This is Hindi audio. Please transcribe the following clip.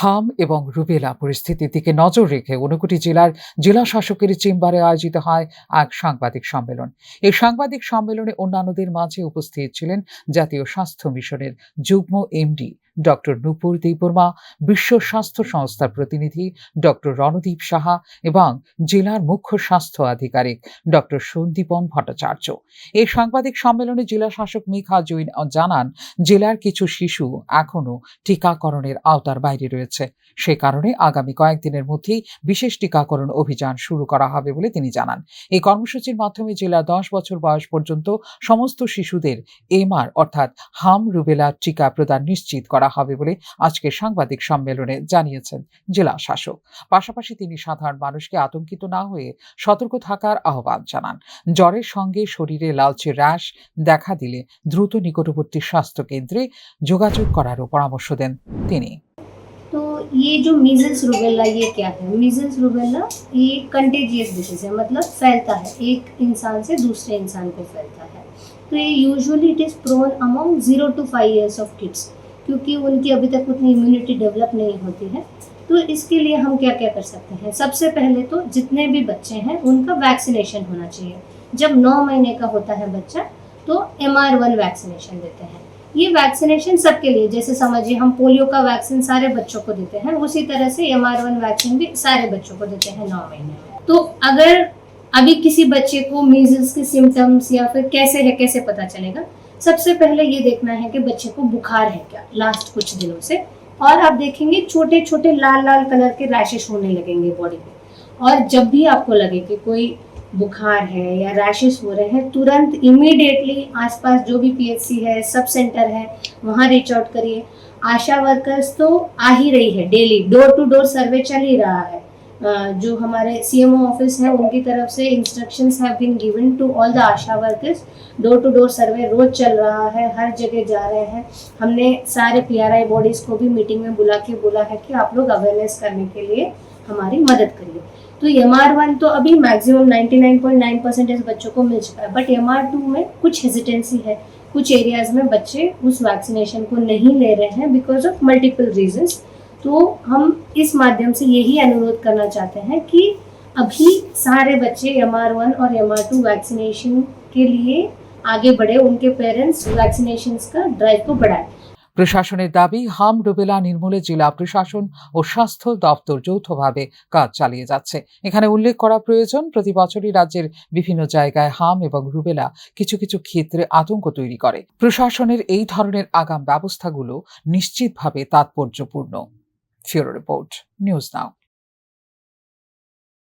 হাম এবং রুবেলা পরিস্থিতির দিকে নজর রেখে ঊনকোটি জেলার জেলা শাসকের চেম্বারে আয়োজিত হয় এক সাংবাদিক সম্মেলন। এই সাংবাদিক সম্মেলনে অন্যান্যদের মাঝে উপস্থিত ছিলেন জাতীয় স্বাস্থ্য মিশনের যুগ্ম এমডি ডক্টর নূপুর দেববর্মা, বিশ্ব স্বাস্থ্য সংস্থার প্রতিনিধি ডক্টর রণদীপ সাহা এবং জেলার মুখ্য স্বাস্থ্য আধিকারিক ডক্টর সন্দীপন ভট্টাচার্য। এই সাংবাদিক সম্মেলনে জেলা শাসক মিখা জৈন জানান, জেলার কিছু শিশু এখনো টিকাকরণের আওতার বাইরে রয়েছে। সে কারণে আগামী কয়েকদিনের মধ্যেই বিশেষ টিকাকরণ অভিযান শুরু করা হবে বলে তিনি জানান। এই কর্মসূচির মাধ্যমে জেলার 10 বছর বয়স পর্যন্ত সমস্ত শিশুদের এমআর অর্থাৎ হাম রুবেলা টিকা প্রদান নিশ্চিত করা হবে বলে আজকে সাংবাদিক সম্মেলনে জানিয়েছেন জেলা শাসক। পাশাপাশি তিনি সাধারণ মানুষকে আতঙ্কিত না হয়ে সতর্ক থাকার আহ্বান জানান। জ্বরের সঙ্গে শরীরে লালচে র্যাশ দেখা দিলে দ্রুত নিকটবর্তী স্বাস্থ্য কেন্দ্রে যোগাযোগ করারও পরামর্শ দেন তিনি। तो ये जो मीजल्स रूबेला ये क्या है? मीजल्स रूबेला ये कंटेजियस डिसीज है, मतलब फैलता है, एक इंसान से दूसरे इंसान को फैलता है। तो ये usually it is prone among 0 to 5 years of kids, क्योंकि उनकी अभी तक उतनी इम्यूनिटी डेवलप नहीं होती है। तो इसके लिए हम क्या क्या कर सकते हैं? सबसे पहले तो जितने भी बच्चे हैं उनका वैक्सीनेशन होना चाहिए। जब 9 महीने का होता है बच्चा तो MR1 वैक्सीनेशन देते हैं। ये वैक्सीनेशन सबके लिए, जैसे समझिए हम पोलियो का वैक्सीन सारे बच्चों को देते हैं, उसी तरह से MR1 वैक्सीन भी सारे बच्चों को देते हैं 9 महीने में। तो अगर अभी किसी बच्चे को मीजल्स के सिम्टम्स या फिर कैसे पता चलेगा? सबसे पहले ये देखना है कि बच्चे को बुखार है क्या लास्ट कुछ दिनों से, और आप देखेंगे छोटे छोटे लाल लाल कलर के रैशेस होने लगेंगे बॉडी पे। और जब भी आपको लगे कि कोई बुखार है या रैशेस हो रहे हैं, तुरंत इमीडिएटली आसपास जो भी PHC है, सब सेंटर है, वहाँ रीच आउट करिए। आशा वर्कर्स तो आ ही रही है, daily door to door survey चल ही रहा है। जो हमारे CMO ऑफिस है उनकी तरफ से instructions have been given to all the ASHA workers. Door to door survey रोज चल रहा है, हर जगह जा रहे हैं। हमने सारे PRI बॉडीज को भी मीटिंग में बुला के बोला है कि आप लोग अवेयरनेस करने के लिए हमारी मदद करिए। तो MR1 तो अभी मैक्सिमम 99.9% बच्चों को मिल चुका है, बट MR2 में कुछ हेजिटेंसी है। कुछ एरियाज में बच्चे उस वैक्सीनेशन को नहीं ले रहे हैं बिकॉज ऑफ मल्टीपल रीजंस। तो हम इस माध्यम से यही अनुरोध करना चाहते हैं कि अभी सारे बच्चे MR1 और MR2 वैक्सीनेशन के लिए आगे बढ़े, उनके पेरेंट्स वैक्सीनेशन का ड्राइव को बढ़ाएं। প্রশাসনের দাবি, হাম রুবেলা নির্মূলে জেলা প্রশাসন ও স্বাস্থ্য দপ্তর যৌথভাবে কাজ চালিয়ে যাচ্ছে। এখানে উল্লেখ করা প্রয়োজন, প্রতি বছরই রাজ্যের বিভিন্ন জায়গায় হাম এবং রুবেলা কিছু কিছু ক্ষেত্রে আতঙ্ক তৈরি করে। প্রশাসনের এই ধরনের আগাম ব্যবস্থাগুলো নিশ্চিতভাবে তাৎপর্যপূর্ণ। ফিউরো রিপোর্ট, নিউজ নাও।